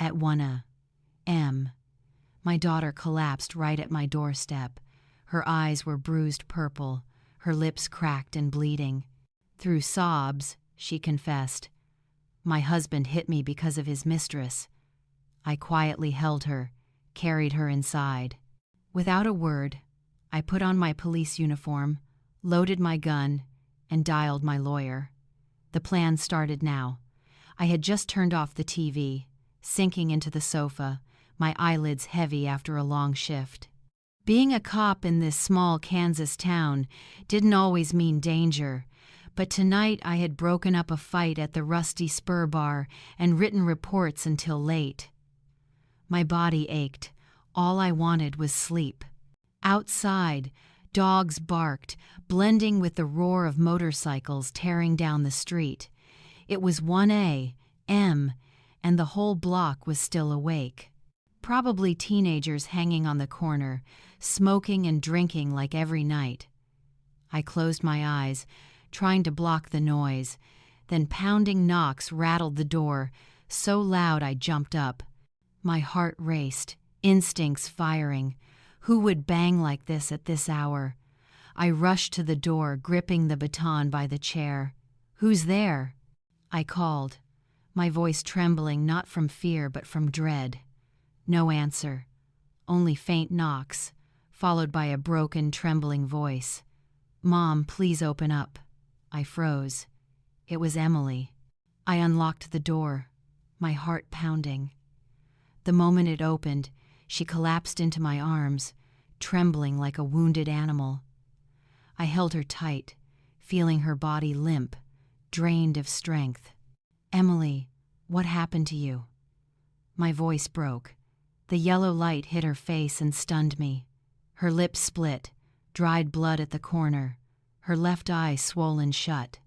at 1 a.m. My daughter collapsed right at my doorstep. Her eyes were bruised purple, her lips cracked and bleeding. Through sobs, she confessed, "My husband hit me because of his mistress." I quietly held her, carried her inside. Without a word, I put on my police uniform, loaded my gun, and dialed my lawyer. The plan started now. I had just turned off the TV, sinking into the sofa, my eyelids heavy after a long shift. Being a cop in this small Kansas town didn't always mean danger, but tonight I had broken up a fight at the Rusty Spur Bar and written reports until late. My body ached. All I wanted was sleep. Outside, dogs barked, blending with the roar of motorcycles tearing down the street. It was 1 a.m., and the whole block was still awake. Probably teenagers hanging on the corner, smoking and drinking like every night. I closed my eyes, trying to block the noise. Then pounding knocks rattled the door, so loud I jumped up. My heart raced, instincts firing. Who would bang like this at this hour? I rushed to the door, gripping the baton by the chair. "Who's there?" I called, my voice trembling not from fear but from dread. No answer, only faint knocks, followed by a broken, trembling voice. "Mom, please open up." I froze. It was Emily. I unlocked the door, my heart pounding. The moment it opened, she collapsed into my arms, trembling like a wounded animal. I held her tight, feeling her body limp, drained of strength. "Emily, what happened to you?" My voice broke. The yellow light hit her face and stunned me. Her lips split, dried blood at the corner, her left eye swollen shut.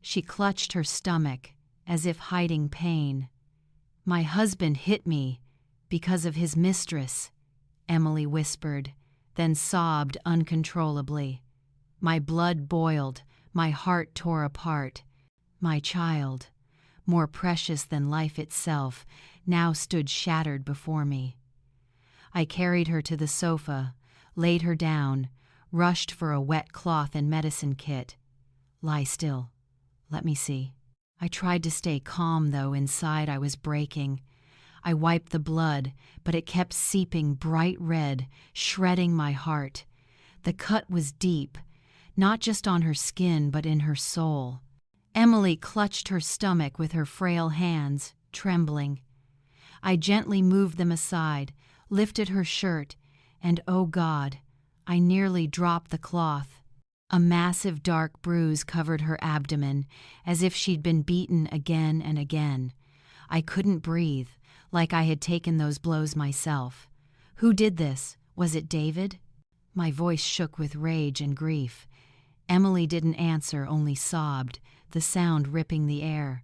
She clutched her stomach, as if hiding pain. "My husband hit me because of his mistress," Emily whispered, then sobbed uncontrollably. My blood boiled, my heart tore apart. My child, more precious than life itself, now stood shattered before me. I carried her to the sofa, laid her down, rushed for a wet cloth and medicine kit. "Lie still. Let me see." I tried to stay calm, though inside I was breaking. I wiped the blood, but it kept seeping bright red, shredding my heart. The cut was deep, not just on her skin but in her soul. Emily clutched her stomach with her frail hands, trembling. I gently moved them aside, lifted her shirt, and oh God, I nearly dropped the cloth. A massive dark bruise covered her abdomen, as if she'd been beaten again and again. I couldn't breathe, like I had taken those blows myself. Who did this? Was it David? My voice shook with rage and grief. Emily didn't answer, only sobbed, the sound ripping the air.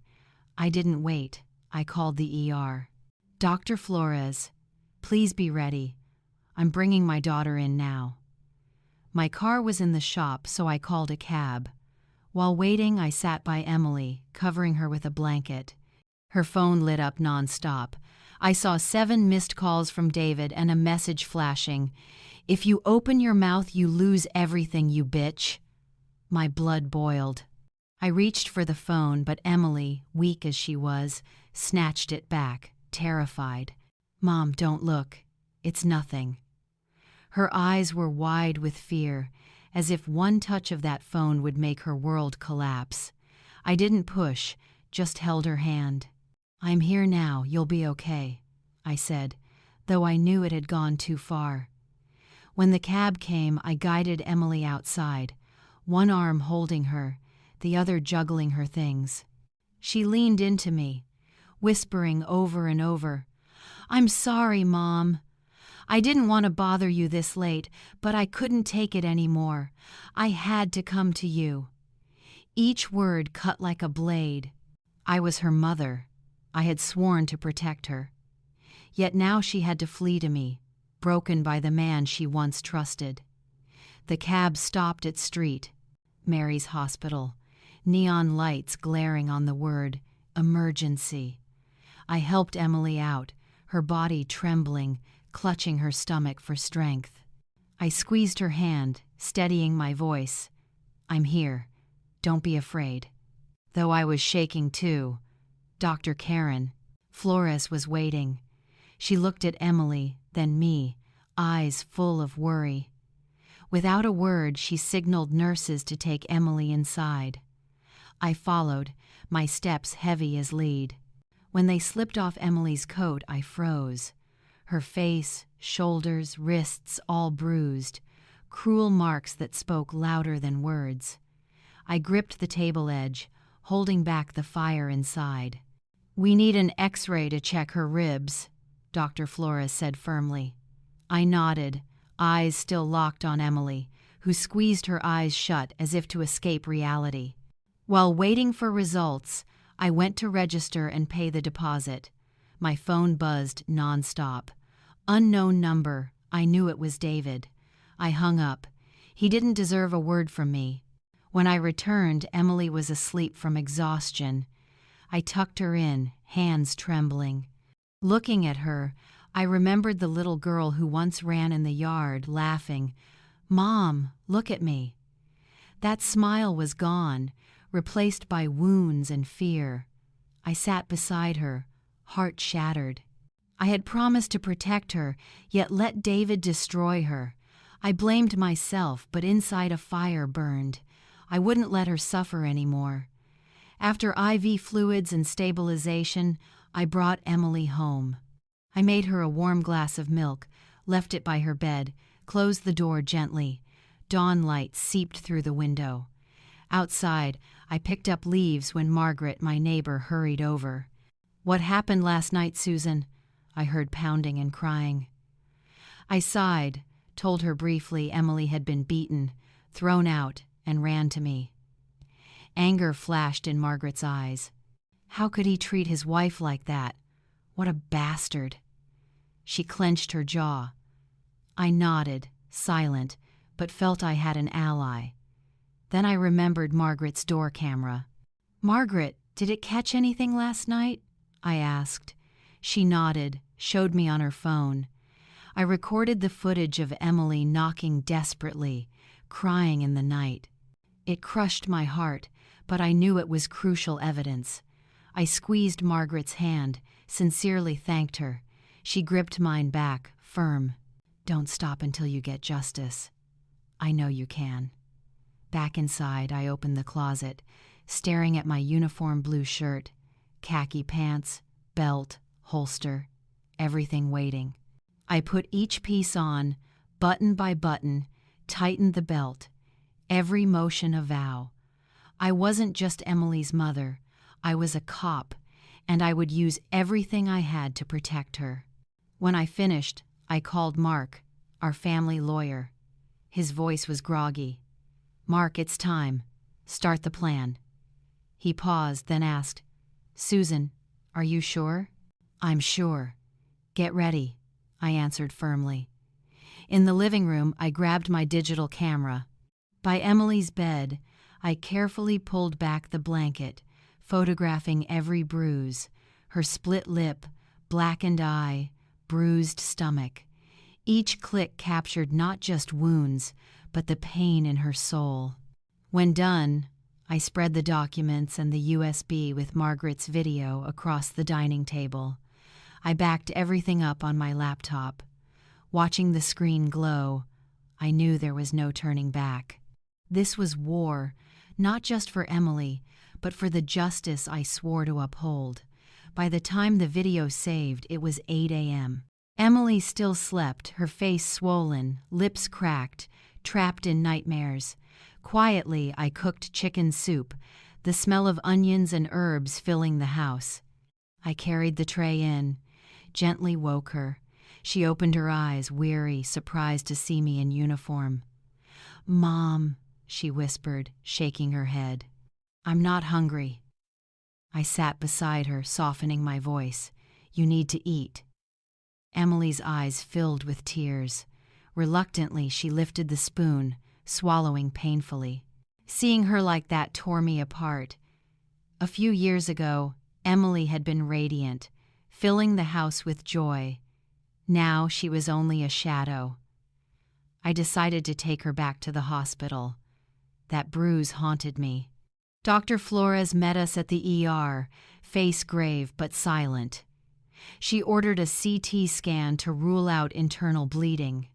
I didn't wait. I called the ER. "Dr. Flores, please be ready. I'm bringing my daughter in now." My car was in the shop, so I called a cab. While waiting, I sat by Emily, covering her with a blanket. Her phone lit up nonstop. I saw 7 missed calls from David and a message flashing. "If you open your mouth, you lose everything, you bitch." My blood boiled. I reached for the phone, but Emily, weak as she was, snatched it back, terrified. "Mom, don't look. It's nothing." Her eyes were wide with fear, as if one touch of that phone would make her world collapse. I didn't push, just held her hand. "I'm here now, you'll be okay," I said, though I knew it had gone too far. When the cab came, I guided Emily outside, one arm holding her, the other juggling her things. She leaned into me, whispering over and over, "I'm sorry, Mom. I didn't want to bother you this late, but I couldn't take it anymore. I had to come to you." Each word cut like a blade. I was her mother. I had sworn to protect her. Yet now she had to flee to me, broken by the man she once trusted. The cab stopped at street, Mary's hospital, neon lights glaring on the word, emergency. I helped Emily out, her body trembling, clutching her stomach for strength. I squeezed her hand, steadying my voice. "I'm here. Don't be afraid." Though I was shaking too, Dr. Karen Flores was waiting. She looked at Emily, then me, eyes full of worry. Without a word, she signaled nurses to take Emily inside. I followed, my steps heavy as lead. When they slipped off Emily's coat, I froze. Her face, shoulders, wrists all bruised, cruel marks that spoke louder than words. I gripped the table edge, holding back the fire inside. "We need an X-ray to check her ribs," Dr. Flores said firmly. I nodded, eyes still locked on Emily, who squeezed her eyes shut as if to escape reality. While waiting for results, I went to register and pay the deposit. My phone buzzed nonstop. Unknown number. I knew it was David. I hung up. He didn't deserve a word from me. When I returned, Emily was asleep from exhaustion. I tucked her in, hands trembling. Looking at her, I remembered the little girl who once ran in the yard, laughing, "Mom, look at me." That smile was gone, replaced by wounds and fear. I sat beside her, heart shattered. I had promised to protect her, yet let David destroy her. I blamed myself, but inside a fire burned. I wouldn't let her suffer anymore. After IV fluids and stabilization, I brought Emily home. I made her a warm glass of milk, left it by her bed, closed the door gently. Dawn light seeped through the window. Outside, I picked up leaves when Margaret, my neighbor, hurried over. "What happened last night, Susan?" I heard pounding and crying. I sighed, told her briefly Emily had been beaten, thrown out, and ran to me. Anger flashed in Margaret's eyes. How could he treat his wife like that? What a bastard. She clenched her jaw. I nodded, silent, but felt I had an ally. Then I remembered Margaret's door camera. "Margaret, did it catch anything last night?" I asked. She nodded, showed me on her phone. I recorded the footage of Emily knocking desperately, crying in the night. It crushed my heart, but I knew it was crucial evidence. I squeezed Margaret's hand, sincerely thanked her. She gripped mine back, firm. "Don't stop until you get justice." "I know you can." Back inside, I opened the closet, staring at my uniform blue shirt, khaki pants, belt, holster, everything waiting. I put each piece on, button by button, tightened the belt, every motion a vow. I wasn't just Emily's mother, I was a cop, and I would use everything I had to protect her. When I finished, I called Mark, our family lawyer. His voice was groggy. "Mark, it's time. Start the plan." He paused, then asked, "Susan, are you sure?" "I'm sure." "Get ready," I answered firmly. In the living room, I grabbed my digital camera. By Emily's bed, I carefully pulled back the blanket, photographing every bruise, her split lip, blackened eye, bruised stomach. Each click captured not just wounds, but the pain in her soul. When done, I spread the documents and the USB with Margaret's video across the dining table. I backed everything up on my laptop. Watching the screen glow, I knew there was no turning back. This was war, not just for Emily, but for the justice I swore to uphold. By the time the video saved, it was 8 a.m. Emily still slept, her face swollen, lips cracked, trapped in nightmares. Quietly, I cooked chicken soup, the smell of onions and herbs filling the house. I carried the tray in, gently woke her. She opened her eyes, weary, surprised to see me in uniform. "Mom," she whispered, shaking her head. "I'm not hungry." I sat beside her, softening my voice. "You need to eat." Emily's eyes filled with tears. Reluctantly, she lifted the spoon, swallowing painfully. Seeing her like that tore me apart. A few years ago, Emily had been radiant, filling the house with joy. Now she was only a shadow. I decided to take her back to the hospital. That bruise haunted me. Dr. Flores met us at the ER, face grave but silent. She ordered a CT scan to rule out internal bleeding.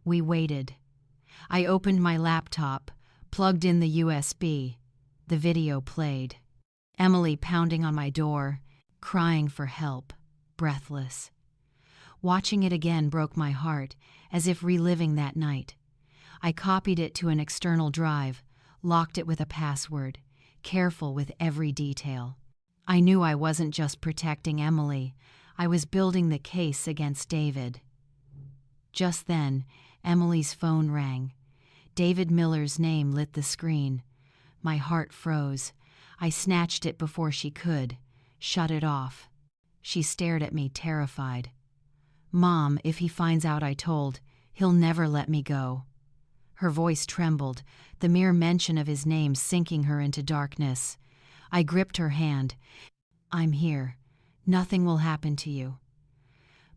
We waited. I opened my laptop, plugged in the USB. The video played. Emily pounding on my door, crying for help, breathless. Watching it again broke my heart, as if reliving that night. I copied it to an external drive, locked it with a password, careful with every detail. I knew I wasn't just protecting Emily, I was building the case against David. Just then, Emily's phone rang. David Miller's name lit the screen. My heart froze. I snatched it before she could, shut it off. She stared at me, terrified. "Mom, if he finds out I told, he'll never let me go." Her voice trembled, the mere mention of his name sinking her into darkness. I gripped her hand. "I'm here. Nothing will happen to you."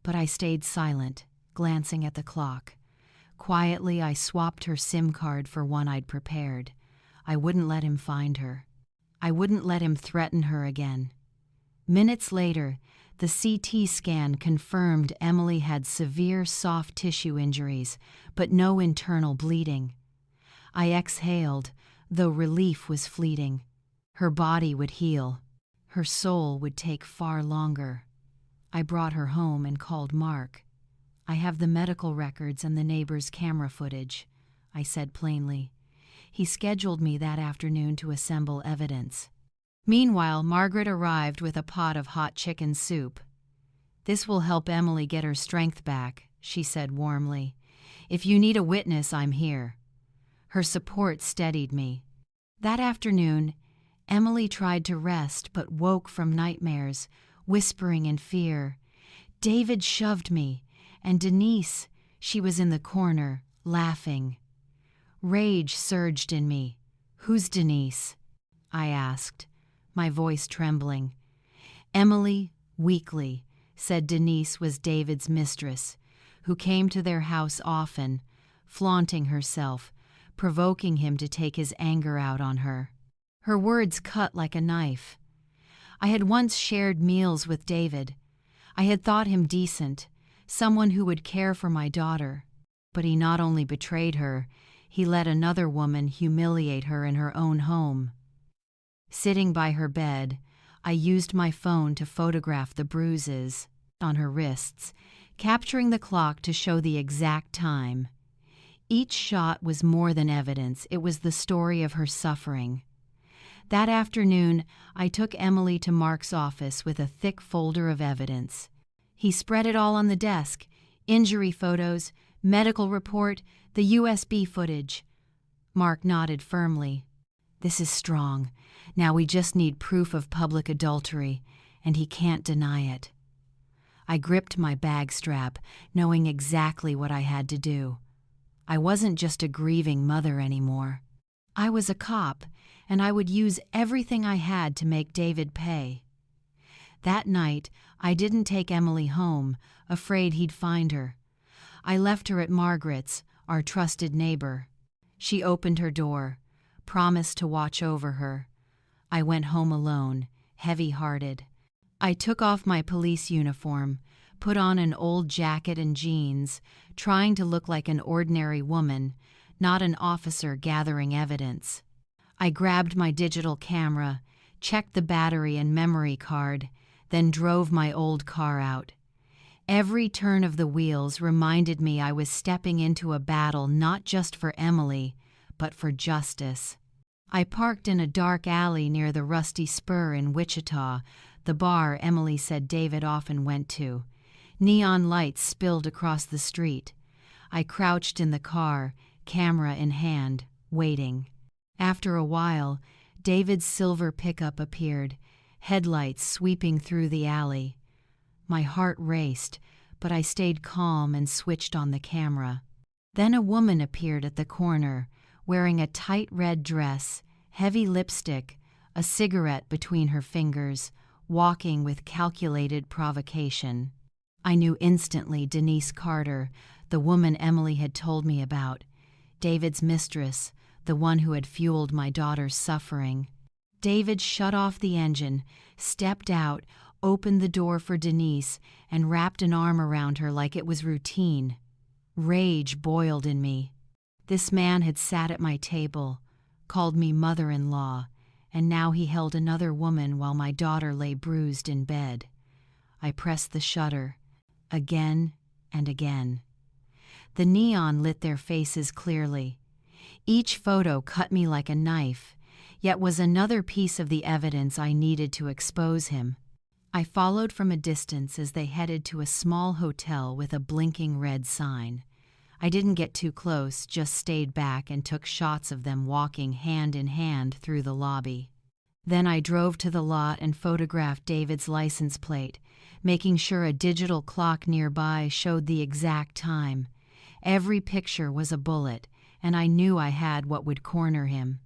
But I stayed silent, glancing at the clock. Quietly, I swapped her SIM card for one I'd prepared. I wouldn't let him find her. I wouldn't let him threaten her again. Minutes later, the CT scan confirmed Emily had severe soft tissue injuries, but no internal bleeding. I exhaled, though relief was fleeting. Her body would heal. Her soul would take far longer. I brought her home and called Mark. "I have the medical records and the neighbor's camera footage," I said plainly. He scheduled me that afternoon to assemble evidence. Meanwhile, Margaret arrived with a pot of hot chicken soup. "This will help Emily get her strength back," she said warmly. "If you need a witness, I'm here." Her support steadied me. That afternoon, Emily tried to rest but woke from nightmares, whispering in fear. David shoved me, and Denise, she was in the corner, laughing. Rage surged in me. "Who's Denise?" I asked, my voice trembling. Emily, weakly, said Denise was David's mistress, who came to their house often, flaunting herself, provoking him to take his anger out on her. Her words cut like a knife. I had once shared meals with David. I had thought him decent, someone who would care for my daughter. But he not only betrayed her, he let another woman humiliate her in her own home. Sitting by her bed, I used my phone to photograph the bruises on her wrists, capturing the clock to show the exact time. Each shot was more than evidence, it was the story of her suffering. That afternoon, I took Emily to Mark's office with a thick folder of evidence. He spread it all on the desk: injury photos, medical report, the USB footage. Mark nodded firmly. "This is strong. Now we just need proof of public adultery, and he can't deny it." I gripped my bag strap, knowing exactly what I had to do. I wasn't just a grieving mother anymore. I was a cop, and I would use everything I had to make David pay. That night, I didn't take Emily home, afraid he'd find her. I left her at Margaret's, our trusted neighbor. She opened her door, promised to watch over her. I went home alone, heavy-hearted. I took off my police uniform, put on an old jacket and jeans, trying to look like an ordinary woman, not an officer gathering evidence. I grabbed my digital camera, checked the battery and memory card, then drove my old car out. Every turn of the wheels reminded me I was stepping into a battle not just for Emily, but for justice. I parked in a dark alley near the Rusty Spur in Wichita, the bar Emily said David often went to. Neon lights spilled across the street. I crouched in the car, camera in hand, waiting. After a while, David's silver pickup appeared, headlights sweeping through the alley. My heart raced, but I stayed calm and switched on the camera. Then a woman appeared at the corner, wearing a tight red dress, heavy lipstick, a cigarette between her fingers, walking with calculated provocation. I knew instantly Denise Carter, the woman Emily had told me about, David's mistress, the one who had fueled my daughter's suffering. David shut off the engine, stepped out, opened the door for Denise, and wrapped an arm around her like it was routine. Rage boiled in me. This man had sat at my table, called me mother-in-law, and now he held another woman while my daughter lay bruised in bed. I pressed the shutter, again and again. The neon lit their faces clearly. Each photo cut me like a knife, yet was another piece of the evidence I needed to expose him. I followed from a distance as they headed to a small hotel with a blinking red sign. I didn't get too close, just stayed back and took shots of them walking hand in hand through the lobby. Then I drove to the lot and photographed David's license plate, making sure a digital clock nearby showed the exact time. Every picture was a bullet, and I knew I had what would corner him.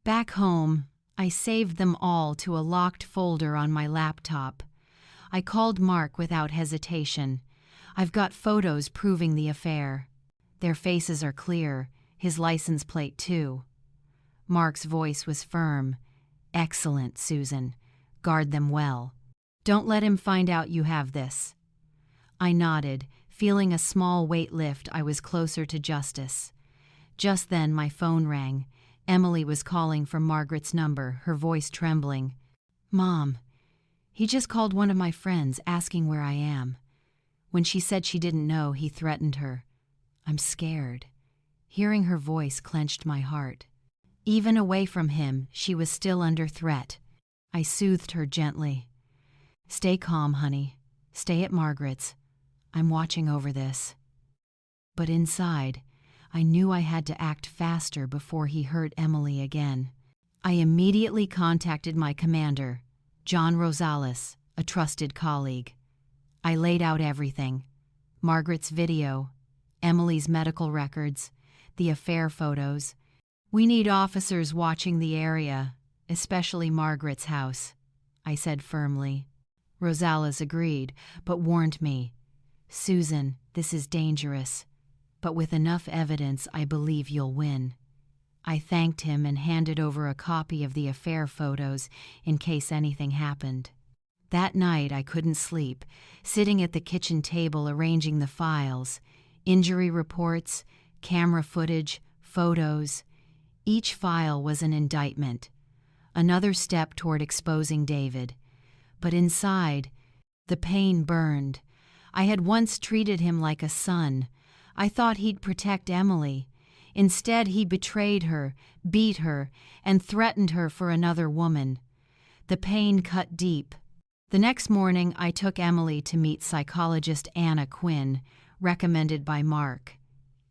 Back home, I saved them all to a locked folder on my laptop. I called Mark without hesitation. I've got photos proving the affair. Their faces are clear, his license plate too. Mark's voice was firm. Excellent, Susan. Guard them well. Don't let him find out you have this. I nodded, feeling a small weight lift. I was closer to justice. Just then my phone rang. Emily was calling from Margaret's number, her voice trembling. Mom, he just called one of my friends asking where I am. When she said she didn't know, he threatened her. I'm scared. Hearing her voice clenched my heart. Even away from him, she was still under threat. I soothed her gently. Stay calm, honey. Stay at Margaret's. I'm watching over this. But inside, I knew I had to act faster before he hurt Emily again. I immediately contacted my commander, John Rosales, a trusted colleague. I laid out everything: Margaret's video, Emily's medical records, the affair photos. We need officers watching the area, especially Margaret's house, I said firmly. Rosales agreed, but warned me. Susan, this is dangerous, but with enough evidence I believe you'll win. I thanked him and handed over a copy of the affair photos in case anything happened. That night I couldn't sleep, sitting at the kitchen table arranging the files, injury reports, camera footage, photos. Each file was an indictment, another step toward exposing David. But inside, the pain burned. I had once treated him like a son. I thought he'd protect Emily. Instead, he betrayed her, beat her, and threatened her for another woman. The pain cut deep. The next morning, I took Emily to meet psychologist Anna Quinn, recommended by Mark.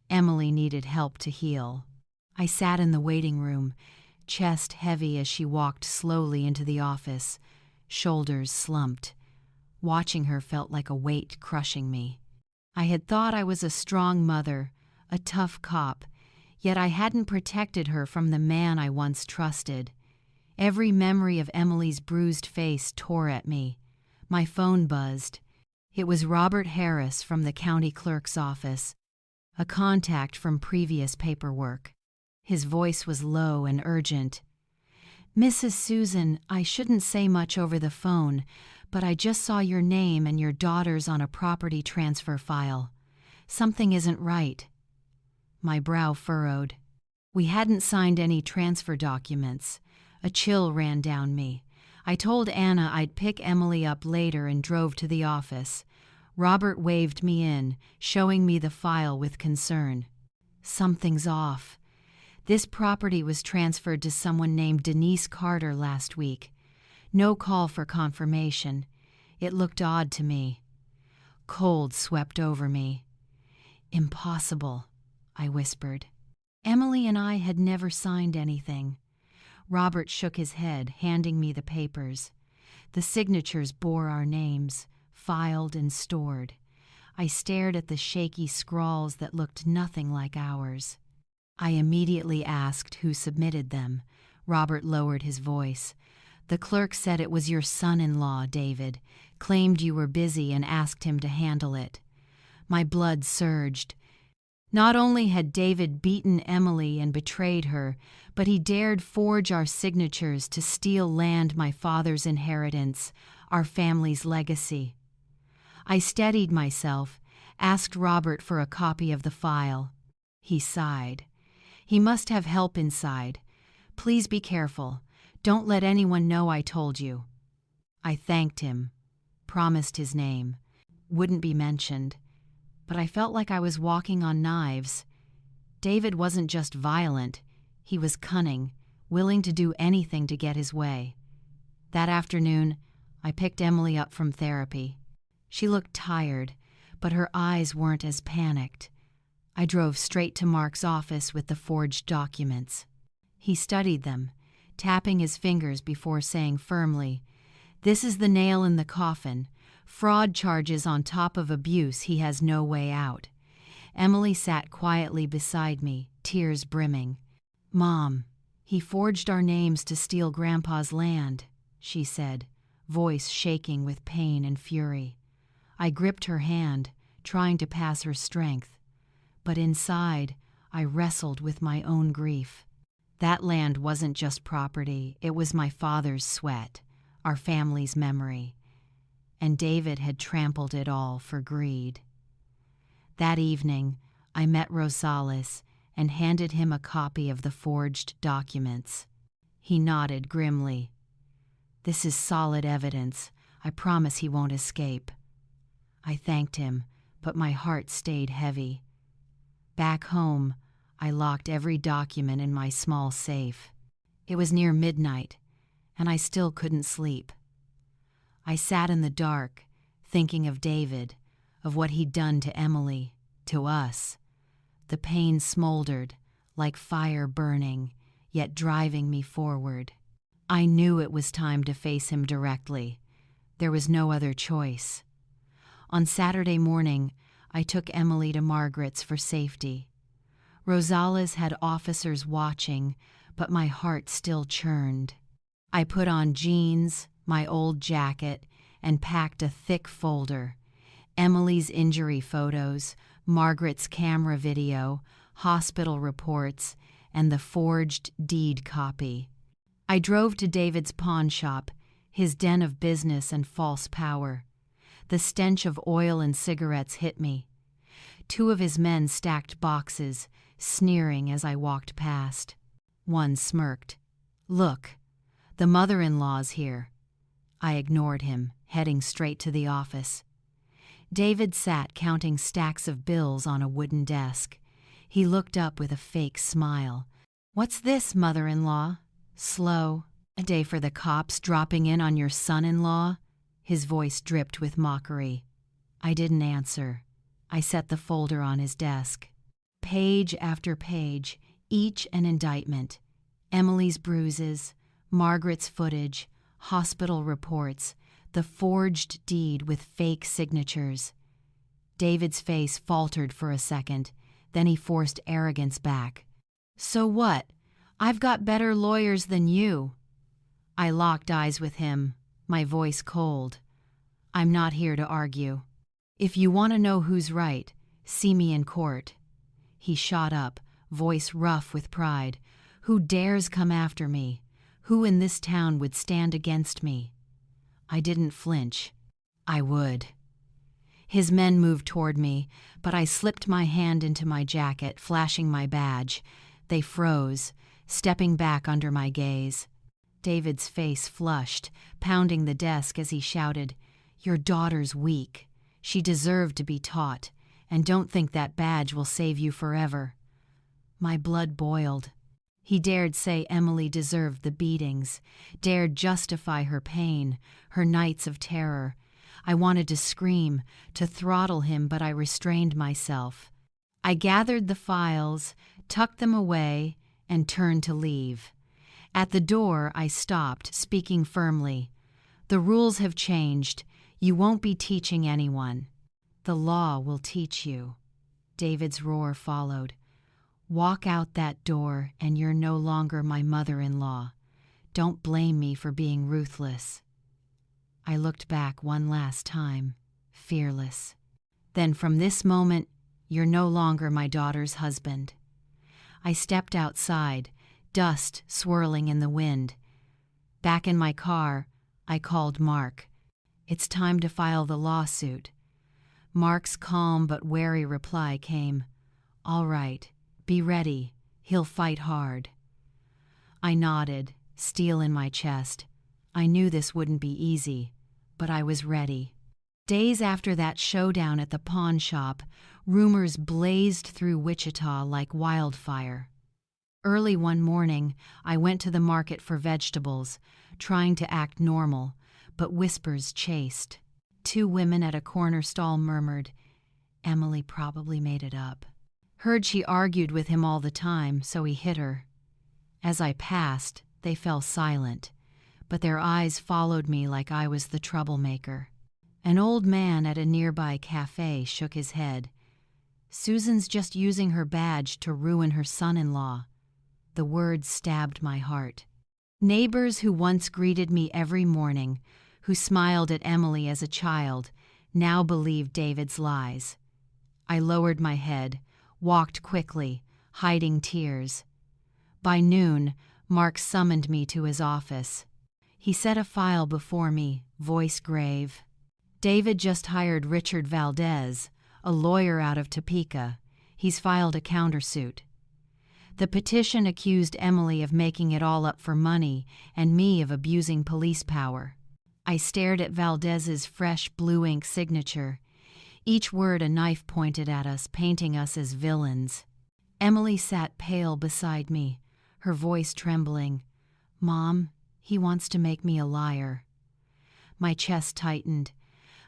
Emily needed help to heal. I sat in the waiting room, chest heavy as she walked slowly into the office, shoulders slumped. Watching her felt like a weight crushing me. I had thought I was a strong mother, a tough cop, yet I hadn't protected her from the man I once trusted. Every memory of Emily's bruised face tore at me. My phone buzzed. It was Robert Harris from the county clerk's office, a contact from previous paperwork. His voice was low and urgent. Mrs. Susan, I shouldn't say much over the phone, but I just saw your name and your daughter's on a property transfer file. Something isn't right. My brow furrowed. We hadn't signed any transfer documents. A chill ran down me. I told Anna I'd pick Emily up later and drove to the office. Robert waved me in, showing me the file with concern. Something's off. This property was transferred to someone named Denise Carter last week. No call for confirmation. It looked odd to me. Cold swept over me. Impossible, I whispered. Emily and I had never signed anything. Robert shook his head, handing me the papers. The signatures bore our names, filed and stored. I stared at the shaky scrawls that looked nothing like ours. I immediately asked who submitted them. Robert lowered his voice. The clerk said it was your son-in-law, David, claimed you were busy and asked him to handle it. My blood surged. Not only had David beaten Emily and betrayed her, but he dared forge our signatures to steal land my father's inheritance, our family's legacy. I steadied myself, asked Robert for a copy of the file. He sighed. He must have help inside. Please be careful. Don't let anyone know I told you. I thanked him, promised his name, wouldn't be mentioned, but I felt like I was walking on knives. David wasn't just violent, he was cunning, willing to do anything to get his way. That afternoon, I picked Emily up from therapy. She looked tired, but her eyes weren't as panicked. I drove straight to Mark's office with the forged documents. He studied them, tapping his fingers before saying firmly, "This is the nail in the coffin. Fraud charges on top of abuse, he has no way out." Emily sat quietly beside me, tears brimming. "Mom, he forged our names to steal Grandpa's land," she said, voice shaking with pain and fury. I gripped her hand, trying to pass her strength. But inside, I wrestled with my own grief. That land wasn't just property, it was my father's sweat, our family's memory. And David had trampled it all for greed. That evening, I met Rosales and handed him a copy of the forged documents. He nodded grimly. "This is solid evidence. I promise he won't escape." I thanked him, but my heart stayed heavy. Back home, I locked every document in my small safe. It was near midnight, and I still couldn't sleep. I sat in the dark, thinking of David, of what he'd done to Emily, to us. The pain smoldered, like fire burning, yet driving me forward. I knew it was time to face him directly. There was no other choice. On Saturday morning, I took Emily to Margaret's for safety. Rosales had officers watching, but my heart still churned. I put on jeans, my old jacket, and packed a thick folder. Emily's injury photos, Margaret's camera video, hospital reports, and the forged deed copy. I drove to David's pawn shop, his den of business and false power. The stench of oil and cigarettes hit me. 2 of his men stacked boxes, sneering as I walked past. One smirked. "Look, the mother-in-law's here." I ignored him, heading straight to the office. David sat counting stacks of bills on a wooden desk. He looked up with a fake smile. "What's this, mother-in-law? Slow? A day for the cops dropping in on your son-in-law?" His voice dripped with mockery. I didn't answer. I set the folder on his desk. Page after page, each an indictment. Emily's bruises, Margaret's footage, hospital reports, the forged deed with fake signatures. David's face faltered for a second, then he forced arrogance back. "So what? I've got better lawyers than you." I locked eyes with him, my voice cold. "I'm not here to argue. If you want to know who's right, see me in court." He shot up, voice rough with pride. "Who dares come after me? Who in this town would stand against me?" I didn't flinch. I would. His men moved toward me, but I slipped my hand into my jacket, flashing my badge. They froze, stepping back under my gaze. David's face flushed, pounding the desk as he shouted, "Your daughter's weak. She deserved to be taught, and don't think that badge will save you forever." My blood boiled. He dared say Emily deserved the beatings, dared justify her pain, her nights of terror. I wanted to scream, to throttle him, but I restrained myself. I gathered the files, tucked them away, and turned to leave. At the door, I stopped, speaking firmly. "The rules have changed. You won't be teaching anyone. The law will teach you." David's roar followed. "Walk out that door and you're no longer my mother-in-law. Don't blame me for being ruthless." I looked back one last time, fearless. "Then from this moment, you're no longer my daughter's husband." I stepped outside, dust swirling in the wind. Back in my car, I called Mark. "It's time to file the lawsuit." Mark's calm but wary reply came, "All right, be ready. He'll fight hard." I nodded, steel in my chest. I knew this wouldn't be easy, but I was ready. Days after that showdown at the pawn shop, rumors blazed through Wichita like wildfire. Early one morning, I went to the market for vegetables, trying to act normal, but whispers chased. 2 women at a corner stall murmured, "Emily probably made it up." Heard she argued with him all the time, so he hit her. As I passed, they fell silent, but their eyes followed me like I was the troublemaker. An old man at a nearby cafe shook his head. "Susan's just using her badge to ruin her son-in-law." The words stabbed my heart. Neighbors who once greeted me every morning, who smiled at Emily as a child, now believed David's lies. I lowered my head, walked quickly, hiding tears. By noon, Mark summoned me to his office. He set a file before me, voice grave. "David just hired Richard Valdez, a lawyer out of Topeka. He's filed a countersuit." The petition accused Emily of making it all up for money and me of abusing police power. I stared at Valdez's fresh blue ink signature. Each word a knife pointed at us, painting us as villains. Emily sat pale beside me, her voice trembling. "Mom, he wants to make me a liar." My chest tightened.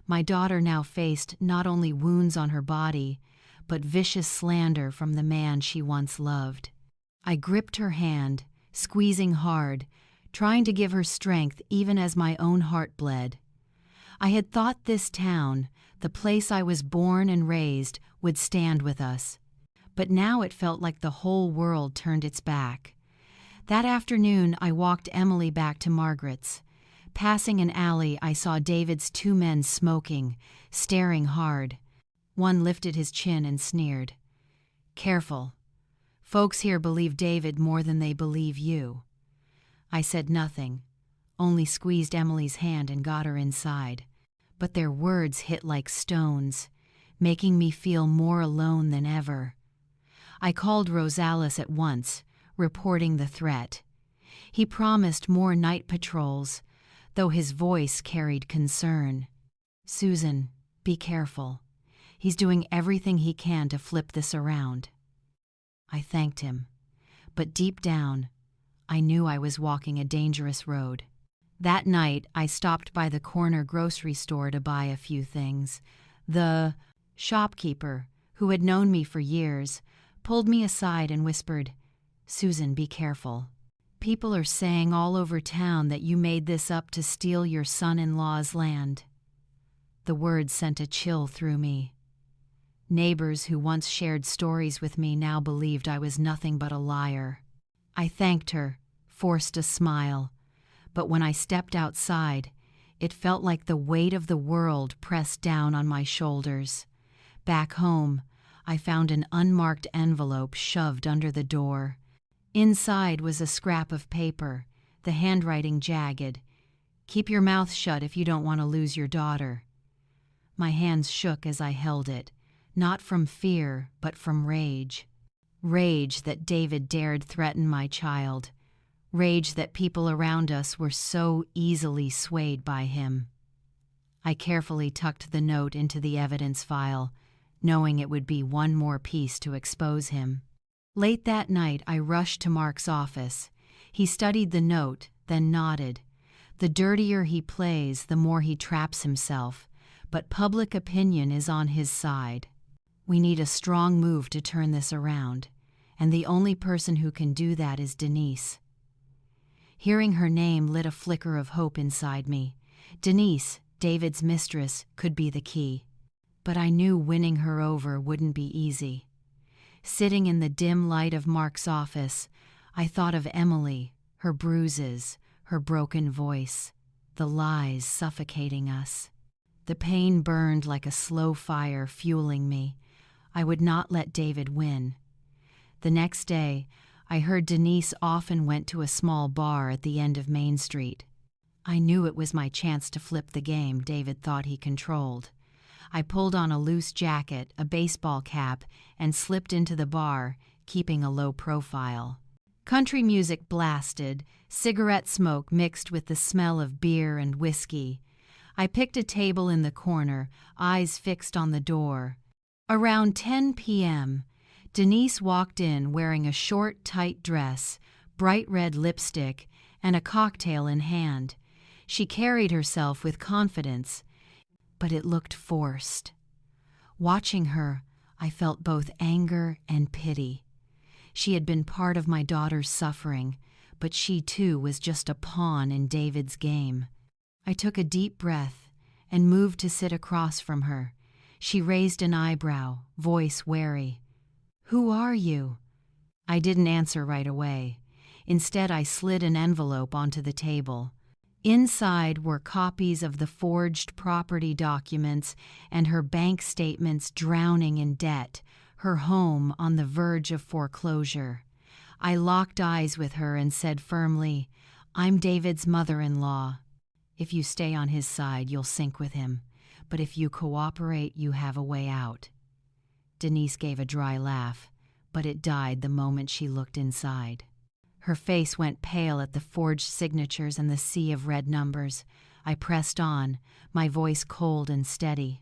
My daughter now faced not only wounds on her body, but vicious slander from the man she once loved. I gripped her hand, squeezing hard, trying to give her strength even as my own heart bled. I had thought this town, the place I was born and raised, would stand with us. But now it felt like the whole world turned its back. That afternoon, I walked Emily back to Margaret's. Passing an alley, I saw David's 2 men smoking, staring hard. One lifted his chin and sneered. "Careful. Folks here believe David more than they believe you." I said nothing, only squeezed Emily's hand and got her inside. But their words hit like stones, making me feel more alone than ever. I called Rosales at once, reporting the threat. He promised more night patrols, though his voice carried concern. "Susan, be careful. He's doing everything he can to flip this around." I thanked him, but deep down, I knew I was walking a dangerous road. That night, I stopped by the corner grocery store to buy a few things. The shopkeeper, who had known me for years, pulled me aside and whispered, "Susan, be careful. People are saying all over town that you made this up to steal your son-in-law's land." The words sent a chill through me. Neighbors who once shared stories with me now believed I was nothing but a liar. I thanked her, forced a smile, but when I stepped outside, it felt like the weight of the world pressed down on my shoulders. Back home, I found an unmarked envelope shoved under the door. Inside was a scrap of paper, the handwriting jagged. "Keep your mouth shut if you don't want to lose your daughter." My hands shook as I held it, not from fear, but from rage. Rage that David dared threaten my child. Rage that people around us were so easily swayed by him. I carefully tucked the note into the evidence file, knowing it would be one more piece to expose him. Late that night, I rushed to Mark's office. He studied the note, then nodded. The dirtier he plays, the more he traps himself, but public opinion is on his side. We need a strong move to turn this around, and the only person who can do that is Denise. Hearing her name lit a flicker of hope inside me. Denise, David's mistress, could be the key. But I knew winning her over wouldn't be easy. Sitting in the dim light of Mark's office, I thought of Emily, her bruises, her broken voice, the lies suffocating us. The pain burned like a slow fire, fueling me. I would not let David win. The next day, I heard Denise often went to a small bar at the end of Main Street. I knew it was my chance to flip the game David thought he controlled. I pulled on a loose jacket, a baseball cap, and slipped into the bar, keeping a low profile. Country music blasted, cigarette smoke mixed with the smell of beer and whiskey. I picked a table in the corner, eyes fixed on the door. Around 10 p.m., Denise walked in wearing a short, tight dress, bright red lipstick, and a cocktail in hand. She carried herself with confidence, but it looked forced. Watching her, I felt both anger and pity. She had been part of my daughter's suffering, but she too was just a pawn in David's game. I took a deep breath and moved to sit across from her. She raised an eyebrow, voice wary. "Who are you?" I didn't answer right away. Instead, I slid an envelope onto the table. Inside were copies of the forged property documents and her bank statements drowning in debt, her home on the verge of foreclosure. I locked eyes with her and said firmly, "I'm David's mother-in-law. If you stay on his side, you'll sink with him. But if you cooperate, you have a way out." Denise gave a dry laugh, but it died the moment she looked inside. Her face went pale at the forged signatures and the sea of red numbers. I pressed on, my voice cold and steady.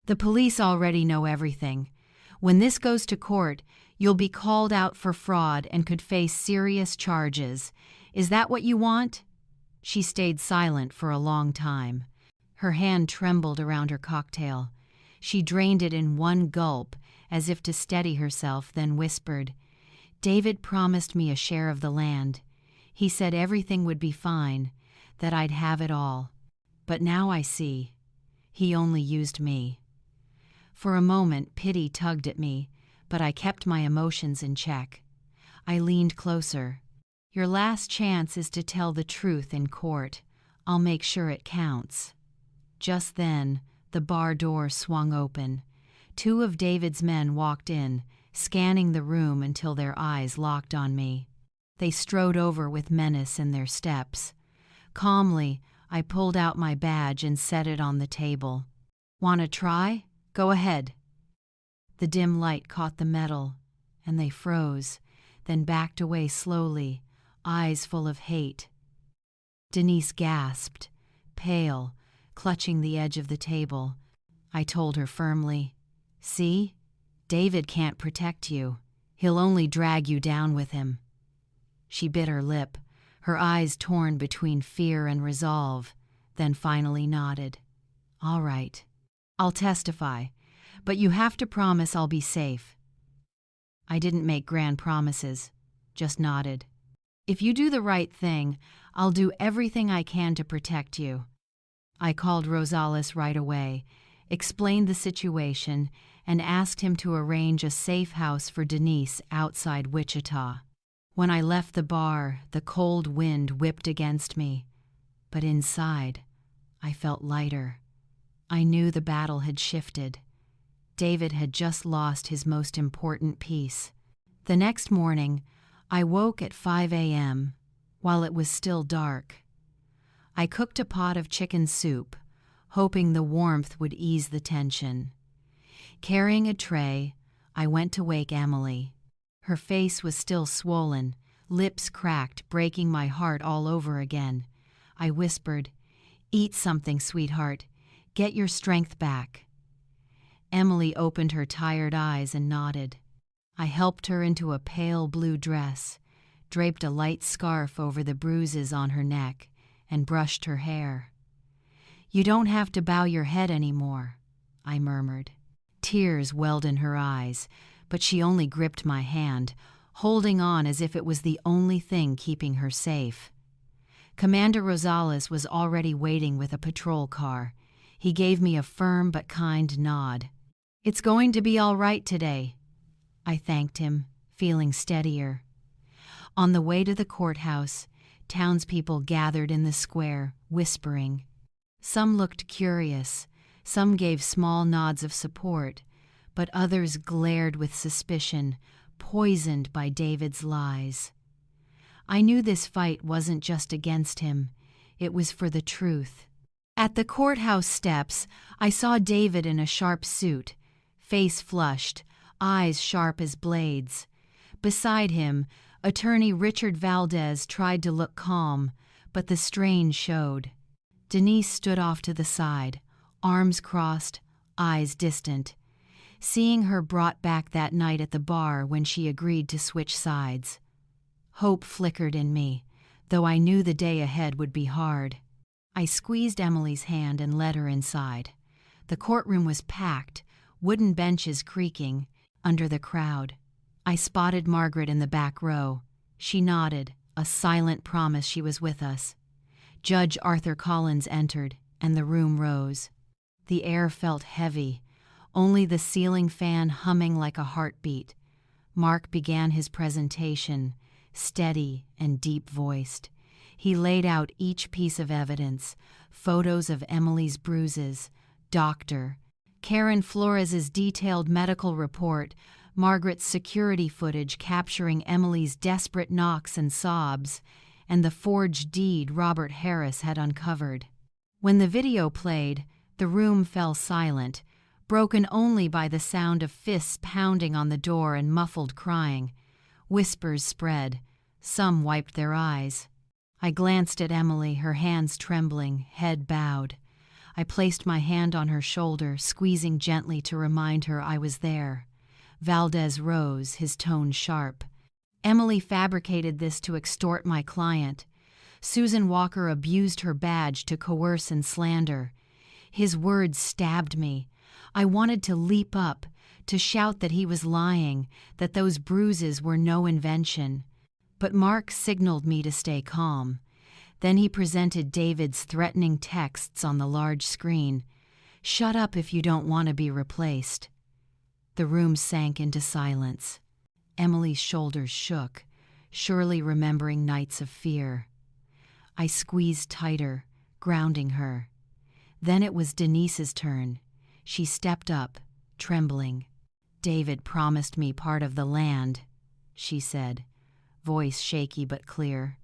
"The police already know everything. When this goes to court, you'll be called out for fraud and could face serious charges. Is that what you want?" She stayed silent for a long time. Her hand trembled around her cocktail. She drained it in one gulp, as if to steady herself, then whispered, "David promised me a share of the land. He said everything would be fine, that I'd have it all. But now I see. He only used me." For a moment, pity tugged at me, but I kept my emotions in check. I leaned closer. "Your last chance is to tell the truth in court. I'll make sure it counts." Just then, the bar door swung open. 2 of David's men walked in, scanning the room until their eyes locked on me. They strode over with menace in their steps. Calmly, I pulled out my badge and set it on the table. "Want to try? Go ahead." The dim light caught the metal, and they froze, then backed away slowly, eyes full of hate. Denise gasped, pale, clutching the edge of the table. I told her firmly, "See? David can't protect you. He'll only drag you down with him." She bit her lip, her eyes torn between fear and resolve, then finally nodded. "All right. I'll testify, but you have to promise I'll be safe." I didn't make grand promises, just nodded. "If you do the right thing, I'll do everything I can to protect you." I called Rosales right away, explained the situation, and asked him to arrange a safe house for Denise outside Wichita. When I left the bar, the cold wind whipped against me, but inside, I felt lighter. I knew the battle had shifted. David had just lost his most important piece. The next morning, I woke at 5 a.m., while it was still dark. I cooked a pot of chicken soup, hoping the warmth would ease the tension. Carrying a tray, I went to wake Emily. Her face was still swollen, lips cracked, breaking my heart all over again. I whispered, "Eat something, sweetheart. Get your strength back." Emily opened her tired eyes and nodded. I helped her into a pale blue dress, draped a light scarf over the bruises on her neck, and brushed her hair. "You don't have to bow your head anymore," I murmured. Tears welled in her eyes, but she only gripped my hand, holding on as if it was the only thing keeping her safe. Commander Rosales was already waiting with a patrol car. He gave me a firm but kind nod. "It's going to be all right today." I thanked him, feeling steadier. On the way to the courthouse, Townspeople gathered in the square, whispering. Some looked curious, some gave small nods of support, but others glared with suspicion, poisoned by David's lies. I knew this fight wasn't just against him, it was for the truth. At the courthouse steps, I saw David in a sharp suit, face flushed, eyes sharp as blades. Beside him, attorney Richard Valdez tried to look calm, but the strain showed. Denise stood off to the side, arms crossed, eyes distant. Seeing her brought back that night at the bar when she agreed to switch sides. Hope flickered in me, though I knew the day ahead would be hard. I squeezed Emily's hand and led her inside. The courtroom was packed, wooden benches creaking, under the crowd. I spotted Margaret in the back row. She nodded, a silent promise she was with us. Judge Arthur Collins entered, and the room rose. The air felt heavy, only the ceiling fan humming like a heartbeat. Mark began his presentation, steady and deep-voiced. He laid out each piece of evidence, photos of Emily's bruises, doctor, Karen Flores's detailed medical report, Margaret's security footage capturing Emily's desperate knocks and sobs, and the forged deed Robert Harris had uncovered. When the video played, the room fell silent, broken only by the sound of fists pounding on the door and muffled crying. Whispers spread. Some wiped their eyes. I glanced at Emily, her hands trembling, head bowed. I placed my hand on her shoulder, squeezing gently to remind her I was there. Valdez rose, his tone sharp. Emily fabricated this to extort my client. Susan Walker abused her badge to coerce and slander. His words stabbed me. I wanted to leap up, to shout that he was lying, that those bruises were no invention. But Mark signaled me to stay calm. Then he presented David's threatening texts on the large screen. "Shut up if you don't want to be replaced." The room sank into silence. Emily's shoulders shook, surely remembering nights of fear. I squeezed tighter, grounding her. Then it was Denise's turn. She stepped up, trembling. "David promised me part of the land," she said, voice shaky but clear.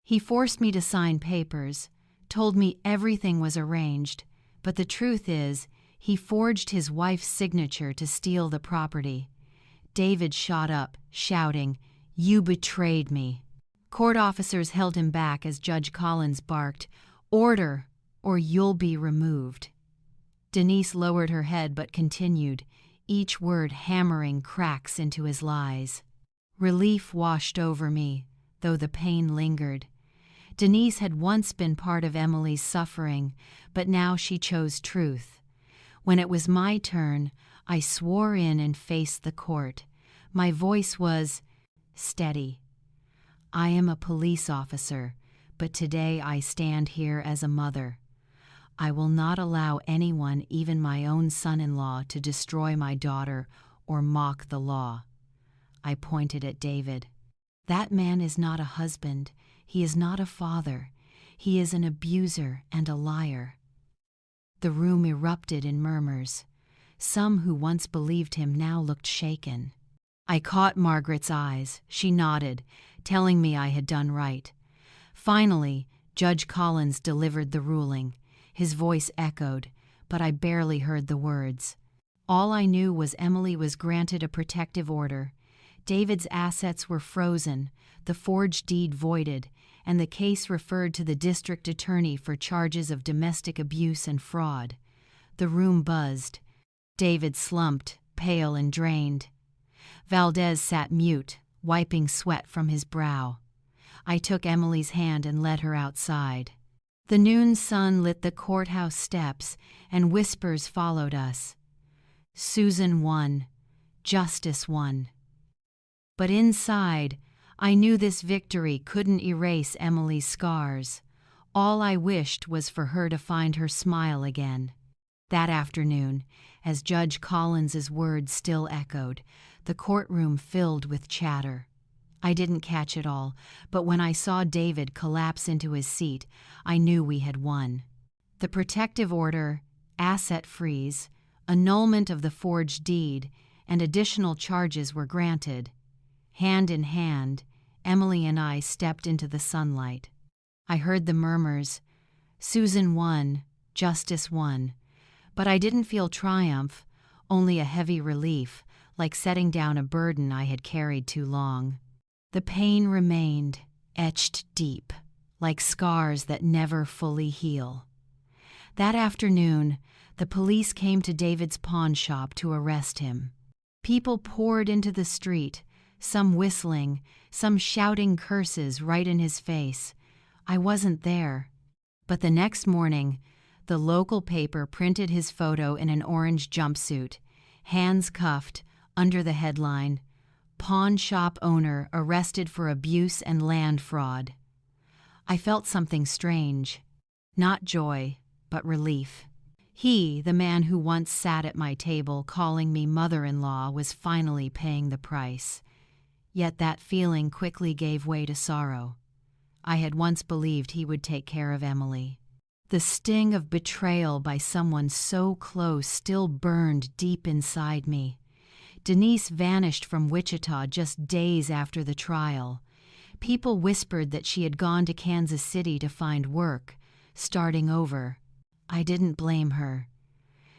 "He forced me to sign papers, told me everything was arranged, but the truth is, he forged his wife's signature to steal the property." David shot up, shouting, "You betrayed me." Court officers held him back as Judge Collins barked, "Order, or you'll be removed." Denise lowered her head but continued, each word hammering cracks into his lies. Relief washed over me, though the pain lingered. Denise had once been part of Emily's suffering, but now she chose truth. When it was my turn, I swore in and faced the court. My voice was steady. "I am a police officer, but today I stand here as a mother. I will not allow anyone, even my own son-in-law, to destroy my daughter or mock the law." I pointed at David. "That man is not a husband. He is not a father. He is an abuser and a liar." The room erupted in murmurs. Some who once believed him now looked shaken. I caught Margaret's eyes. She nodded, telling me I had done right. Finally, Judge Collins delivered the ruling. His voice echoed, but I barely heard the words. All I knew was Emily was granted a protective order. David's assets were frozen, the forged deed voided, and the case referred to the district attorney for charges of domestic abuse and fraud. The room buzzed. David slumped, pale and drained. Valdez sat mute, wiping sweat from his brow. I took Emily's hand and led her outside. The noon sun lit the courthouse steps, and whispers followed us. Susan won. Justice won. But inside, I knew this victory couldn't erase Emily's scars. All I wished was for her to find her smile again. That afternoon, as Judge Collins's words still echoed, the courtroom filled with chatter. I didn't catch it all, but when I saw David collapse into his seat, I knew we had won. The protective order, asset freeze, annulment of the forged deed, and additional charges were granted. Hand in hand, Emily and I stepped into the sunlight. I heard the murmurs, "Susan won, justice won," but I didn't feel triumph, only a heavy relief, like setting down a burden I had carried too long. The pain remained, etched deep, like scars that never fully heal. That afternoon, the police came to David's pawn shop to arrest him. People poured into the street, some whistling, some shouting curses right in his face. I wasn't there. But the next morning, the local paper printed his photo in an orange jumpsuit, hands cuffed, under the headline, "Pawn shop owner arrested for abuse and land fraud." I felt something strange. Not joy, but relief. He, the man who once sat at my table calling me mother-in-law, was finally paying the price. Yet that feeling quickly gave way to sorrow. I had once believed he would take care of Emily. The sting of betrayal by someone so close still burned deep inside me. Denise vanished from Wichita just days after the trial. People whispered that she had gone to Kansas City to find work, starting over. I didn't blame her.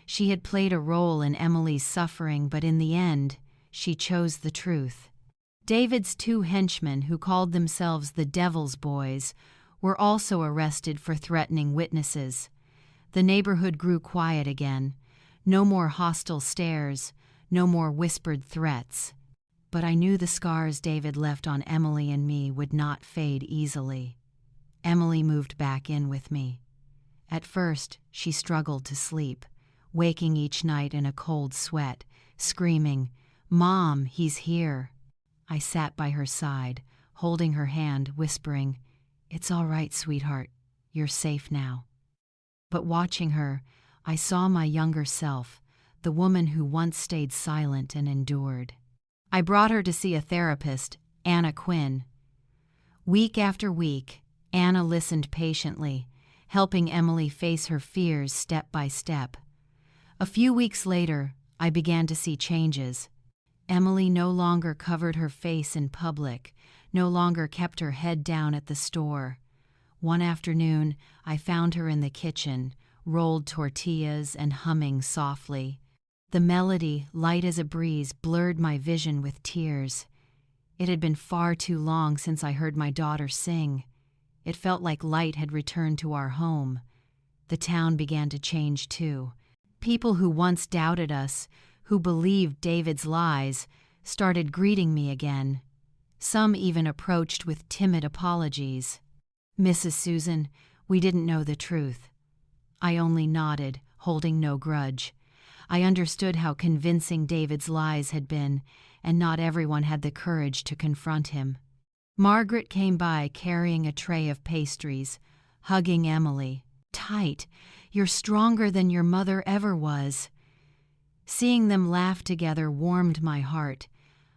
She had played a role in Emily's suffering, but in the end, she chose the truth. David's two henchmen, who called themselves the Devil's Boys, were also arrested for threatening witnesses. The neighborhood grew quiet again. No more hostile stares, no more whispered threats. But I knew the scars David left on Emily and me would not fade easily. Emily moved back in with me. At first, she struggled to sleep, waking each night in a cold sweat, screaming, "Mom, he's here." I sat by her side, holding her hand, whispering, "It's all right, sweetheart. You're safe now." But watching her, I saw my younger self, the woman who once stayed silent and endured. I brought her to see a therapist, Anna Quinn. Week after week, Anna listened patiently, helping Emily face her fears step by step. A few weeks later, I began to see changes. Emily no longer covered her face in public, no longer kept her head down at the store. One afternoon, I found her in the kitchen, rolled tortillas and humming softly. The melody, light as a breeze, blurred my vision with tears. It had been far too long since I heard my daughter sing. It felt like light had returned to our home. The town began to change too. People who once doubted us, who believed David's lies, started greeting me again. Some even approached with timid apologies. "Mrs. Susan, we didn't know the truth." I only nodded, holding no grudge. I understood how convincing David's lies had been, and not everyone had the courage to confront him. Margaret came by carrying a tray of pastries, hugging Emily. "Tight, you're stronger than your mother ever was." Seeing them laugh together warmed my heart.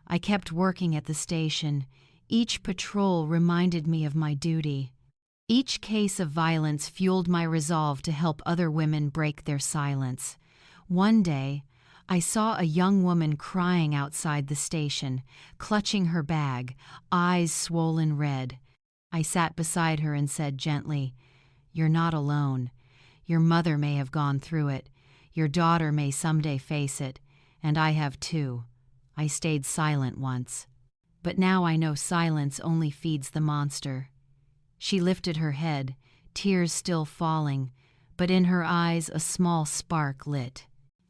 I kept working at the station. Each patrol reminded me of my duty. Each case of violence fueled my resolve to help other women break their silence. One day, I saw a young woman crying outside the station, clutching her bag, eyes swollen red. I sat beside her and said gently, "You're not alone. Your mother may have gone through it. Your daughter may someday face it, and I have too. I stayed silent once. But now I know silence only feeds the monster." She lifted her head, tears still falling, but in her eyes a small spark lit.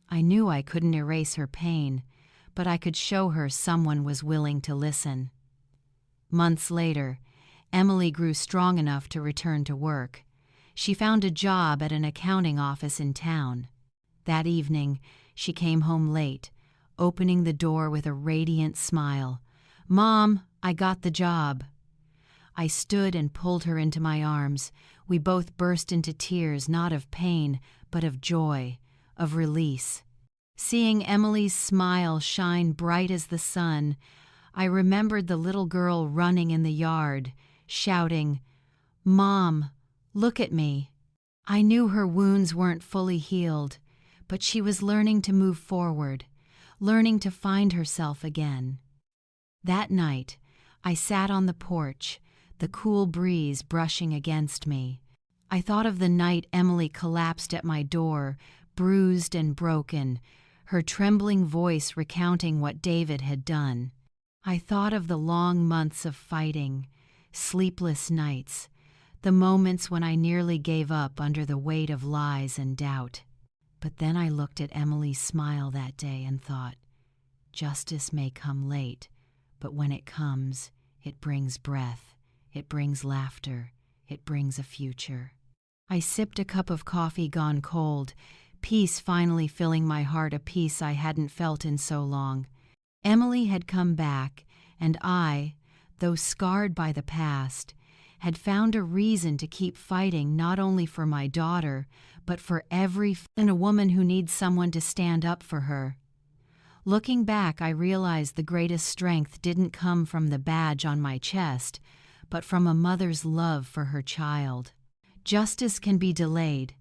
I knew I couldn't erase her pain, but I could show her someone was willing to listen. Months later, Emily grew strong enough to return to work. She found a job at an accounting office in town. That evening, she came home late, opening the door with a radiant smile. "Mom, I got the job." I stood and pulled her into my arms. We both burst into tears, not of pain, but of joy, of release. Seeing Emily's smile shine bright as the sun, I remembered the little girl running in the yard, shouting, "Mom, look at me." I knew her wounds weren't fully healed, but she was learning to move forward, learning to find herself again. That night, I sat on the porch, the cool breeze brushing against me. I thought of the night Emily collapsed at my door, bruised and broken, her trembling voice recounting what David had done. I thought of the long months of fighting, sleepless nights, the moments when I nearly gave up under the weight of lies and doubt. But then I looked at Emily's smile that day and thought, justice may come late, but when it comes, it brings breath, it brings laughter, it brings a future. I sipped a cup of coffee gone cold, peace finally filling my heart, a peace I hadn't felt in so long. Emily had come back, and I, though scarred by the past, had found a reason to keep fighting not only for my daughter, but for every and a woman who needs someone to stand up for her. Looking back, I realized the greatest strength didn't come from the badge on my chest, but from a mother's love for her child. Justice can be delayed,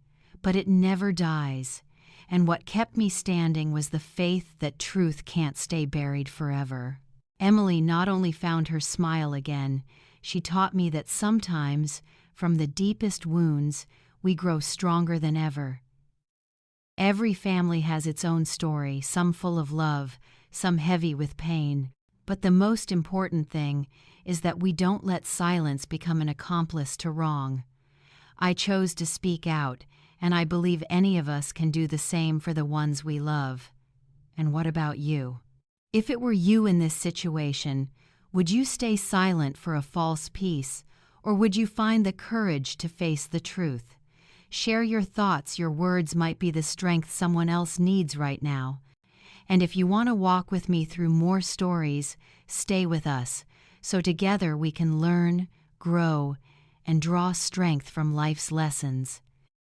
but it never dies, and what kept me standing was the faith that truth can't stay buried forever. Emily not only found her smile again, she taught me that sometimes, from the deepest wounds, we grow stronger than ever. Every family has its own story, some full of love, some heavy with pain. But the most important thing is that we don't let silence become an accomplice to wrong. I chose to speak out, and I believe any of us can do the same for the ones we love. And what about you? If it were you in this situation, would you stay silent for a false peace, or would you find the courage to face the truth? Share your thoughts. Your words might be the strength someone else needs right now. And if you want to walk with me through more stories, stay with us, so together we can learn, grow, and draw strength from life's lessons.